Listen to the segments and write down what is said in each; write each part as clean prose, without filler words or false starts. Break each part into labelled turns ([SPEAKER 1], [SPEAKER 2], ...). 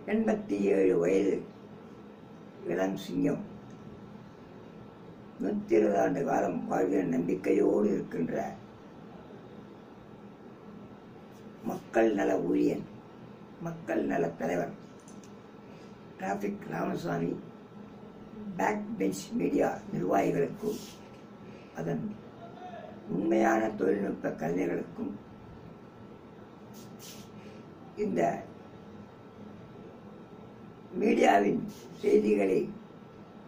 [SPEAKER 1] 87 வயது இளம் சிங்கம் 120 ஆண்டு காலம் வாழ்வியல் நம்பிக்கையோடு இருக்கின்ற மக்கள் நல ஊழியன், மக்கள் நல தலைவர் traffic Ramaswamy back bench media நிர்வாகிகளுக்கும் அதன் உண்மையான தொழில்நுட்ப கலைஞர்களுக்கும் இந்த மீடியாவின் செய்திகளை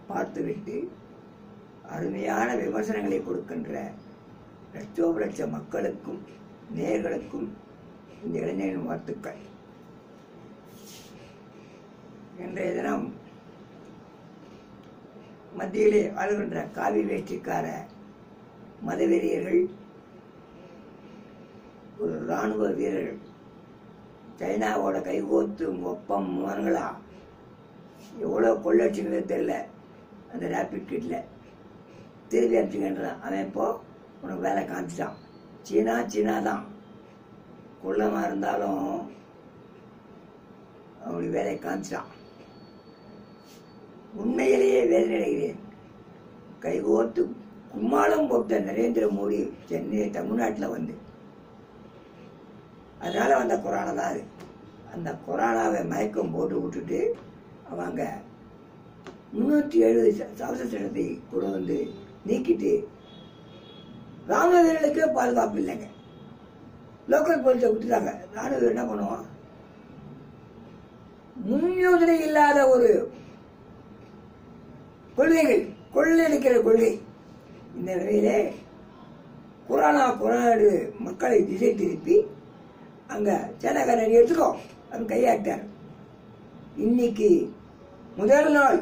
[SPEAKER 1] பார்த்துவிட்டு அருமையான விமர்சனங்களை கொடுக்கின்ற லட்ச மக்களுக்கும் நேயர்களுக்கும் இந்த இளைஞரின் வாழ்த்துக்கள். இன்றைய தினம் மத்தியிலே ஆளுகின்ற காவி வேஷ்டிக்கார மதவெறியர்கள், ஒரு இராணுவ வீரர்கள் சைனாவோட கைகோத்து ஒப்பம் மோனங்களா எவ்வளோ கொள்ளடிச்சுங்கிறது தெரியல. அந்த ரேபிட் கிட்ல திருப்பி அனுப்பிச்சுக்கின்றான். அவன் இப்போ உனக்கு வேலை காமிச்சிட்டான். சீனா தான் குள்ளமாக இருந்தாலும் அவனுக்கு வேலையை காமிச்சிட்டான். உண்மையிலேயே வேதனை அடைகிறேன். கைகோத்து கும்மாளம் போட்ட நரேந்திர மோடி சென்னை தமிழ்நாட்டில் வந்து அதனால வந்த கொரோனா தான் அது. அந்த கொரோனாவை மயக்கம் போட்டு விட்டுட்டு அவங்க 370 அவசர சட்டத்தை கொண்டு வந்து நீக்கிட்டு ராணுவ வீரர்களுக்கே பாதுகாப்பு இல்லைங்க. லோக்கல் போலீஸை விட்டுட்டாங்க. ராணுவ வீரர் என்ன பண்ணுவான்? முன்யோசனை இல்லாத ஒரு கொள்கைகள், கொள்ளையடிக்கிற கொள்கை. இந்த நிலையிலே கொரோனா மக்களை திசை திருப்பி அங்க சேனக்காரன் எடுத்துக்கோ அவன் கையாட்டார். இன்னைக்கு முதல் நாள்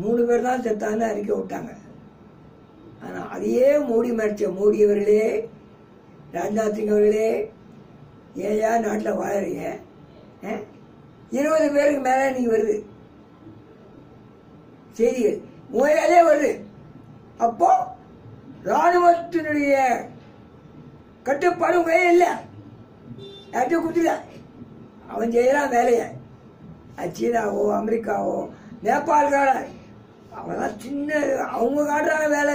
[SPEAKER 1] 3 பேர் தான் செத்தான்னு அறிக்கை விட்டாங்க. ஆனா அதையே மூடி மறைச்ச மோடி அவர்களே, ராஜ்நாத் சிங் அவர்களே, ஏயா நாட்டில் வாழறீங்க? 20 பேருக்கு மேல நீங்க வருது செய்திகள், மூலையாலே வருது. அப்போ ராணுவத்தினுடைய கட்டுப்பாடு உங்க இல்லை, யார்ட்டும் கொடுத்துல அவன் செய்யறான் வேலையை. சீனாவோ அமெரிக்காவோ நேபாள்கார அவெல்லாம் சின்ன அவங்க காட்டுறாங்க வேலை.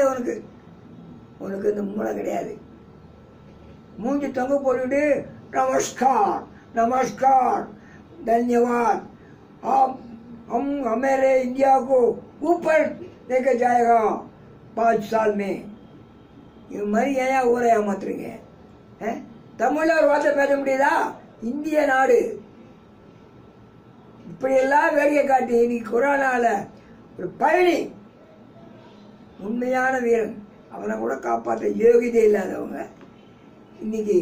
[SPEAKER 1] உனக்கு இந்த மூளை கிடையாது. மூஞ்சி தொங்க போட்டுட்டு நமஸ்கார் நமஸ்கார் धन्यवाद हम हमारे इंडिया को ऊपर लेकर जाएगा 5 साल में. இது மாதிரி ஏன் ஊரை ஏமாத்துறீங்க? தமிழ்ல ஒரு வார்த்தை பேச முடியுதா? இந்திய நாடு இப்படி எல்லாம் வேடிக்கை காட்டி இன்னைக்கு கொரோனால ஒரு பயணி, உண்மையான வீரன், அவனை கூட காப்பாற்ற யோகியதை இல்லாதவங்க இன்னைக்கு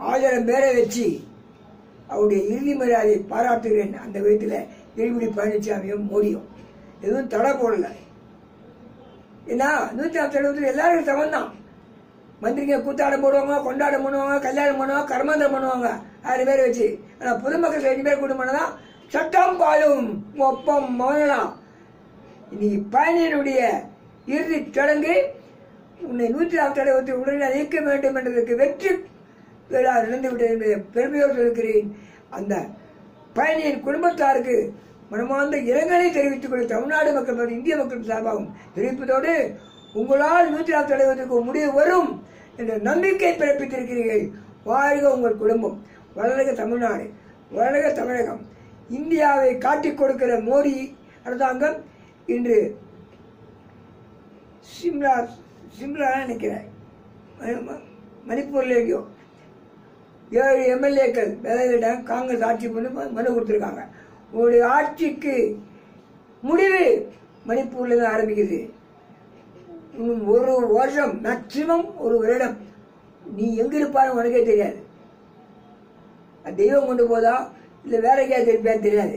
[SPEAKER 1] 1000 பேரை வச்சு அவருடைய இறுதி மரியாதையை பாராட்டுகிறேன். அந்த விதத்தில் எடப்பாடி பழனிசாமியும் மோடியும் எதுவும் தடை போடல. ஏன்னா 157 எல்லாரும் சமந்தான். மந்திரிங்க கூத்தாடம் போடுவாங்க, கொண்டாடம் பண்ணுவாங்க, கல்யாணம் பண்ணுவாங்க, கர்மாந்தரம் பண்ணுவாங்க 6 பேரை வச்சு. ஆனா பொதுமக்கள் 2 பேர் கூட்டம் பண்ணதான் சட்டம் பாலும் ஒப்பம் மௌனலாம். இன்னைக்கு பயணியனுடைய இறுதி சடங்கு உன்னை 147 உடனே நீக்க வேண்டும் என்றதற்கு வெற்றி விழா நடந்துவிட்டது என்பதை பெருமையோடு சொல்கிறேன். அந்த பயணியின் குடும்பத்தாருக்கு மனமார்ந்த இரங்கலை தெரிவித்துக் கொண்டு தமிழ்நாடு மக்கள் இந்திய மக்கள் சார்பாகவும் தெரிவிப்பதோடு உங்களால் 147 முடிவு வரும் என்ற நம்பிக்கை பிறப்பித்திருக்கிறீர்கள். வாழ்க உங்கள் குடும்பம், வளர்க தமிழ்நாடு, வளர்க தமிழகம். இந்தியாவை காட்டிக் கொடுக்கிற மோடி அரசாங்கம் இன்று சிம்லா நினைக்கிறேன், மணிப்பூர்லேயோ 7 எம்எல்ஏக்கள் வேலையிடம் காங்கிரஸ் ஆட்சி பண்ணி மனு கொடுத்துருக்காங்க. உங்களுடைய ஆட்சிக்கு முடிவு மணிப்பூர்ல இருந்து ஆரம்பிக்குது. 1 வருஷம் மேக்சிமம் 1 வருடம் நீ எங்க இருப்பாரு உனக்கே தெரியாது. தெய்வம் கொண்டு போதா இல்ல வேற எங்கேயாவது இருப்பேன்னு தெரியாது,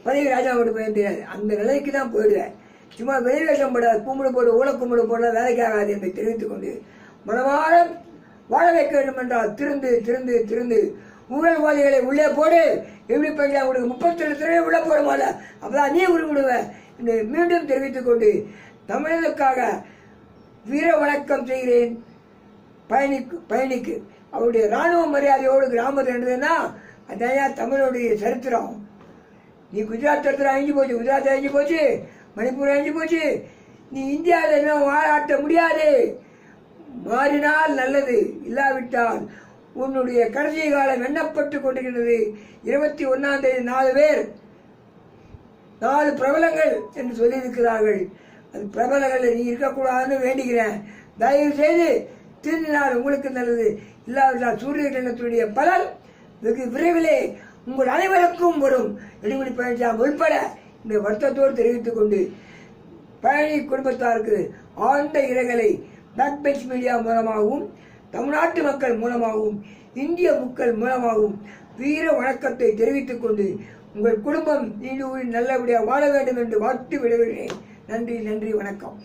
[SPEAKER 1] பதவி ராஜா கொண்டு போய் தெரியாது. அந்த நிலைக்கு தான் போயிடுவேன். சும்மா வெளிவேஷம் போடாது, கும்பிடு போடு ஊழ கும்பிடு போட வேலைக்கு ஆகாது என்பதை தெரிவித்துக் கொண்டு மனமாற வாழ வைக்க வேண்டும் என்றால் திருந்து திருந்து திருந்து ஊழல்வாதிகளை உள்ளே போடு. எப்படி பண்ணி உங்களுக்கு 37 துறையை உள்ள போடுமால, அப்பதான் நீ உருவிடுவேன் என்று மீண்டும் தெரிவித்துக் கொண்டு தமிழனுக்காக வீர வணக்கம் செய்கிறேன். பயணிக்கு அவருடைய ராணுவ மரியாதையோடு கிராமத்தில் இருந்ததுன்னா அதான் தமிழுடைய சரித்திரம். நீ குஜராத் இடத்துல அழிஞ்சு போச்சு, குஜராத் அழிஞ்சு போச்சு, மணிப்பூர் அழிஞ்சு போச்சு. நீ இந்தியாவில் இன்னும் வாழாட்ட முடியாது. மாறினால் நல்லது, இல்லாவிட்டால் உன்னுடைய கடைசி காலம் எண்ணப்பட்டு கொண்டிருக்கிறது. 21ஆம் தேதி 4 பேர் 4 பிரபலங்கள் என்று சொல்லியிருக்கிறார்கள். அது பிரபலங்கள் நீ இருக்கக்கூடாதுன்னு வேண்டுகிறேன். தயவு செய்து திருந்தினால் உங்களுக்கு நல்லது, இல்லாவிட்டால் சூரிய கிரகணத்துடைய பலன் வெகு விரைவிலே உங்கள் அனைவருக்கும் வரும். எடப்பாடி பழனிசாமி உள்பட இந்த வருத்தத்தோடு தெரிவித்துக் கொண்டு பழனி குடும்பத்தாருக்கு ஆழ்ந்த இரங்கலை பேக் பெஞ்ச் மீடியா மூலமாகவும் தமிழ்நாட்டு மக்கள் மூலமாகவும் இந்திய மக்கள் மூலமாகவும் வீர வணக்கத்தை தெரிவித்துக் கொண்டு உங்கள் குடும்பம் நல்லபடியாக வாழ வேண்டும் என்று வாழ்த்து விடுகிறேன். நன்றி, நன்றி, வணக்கம்.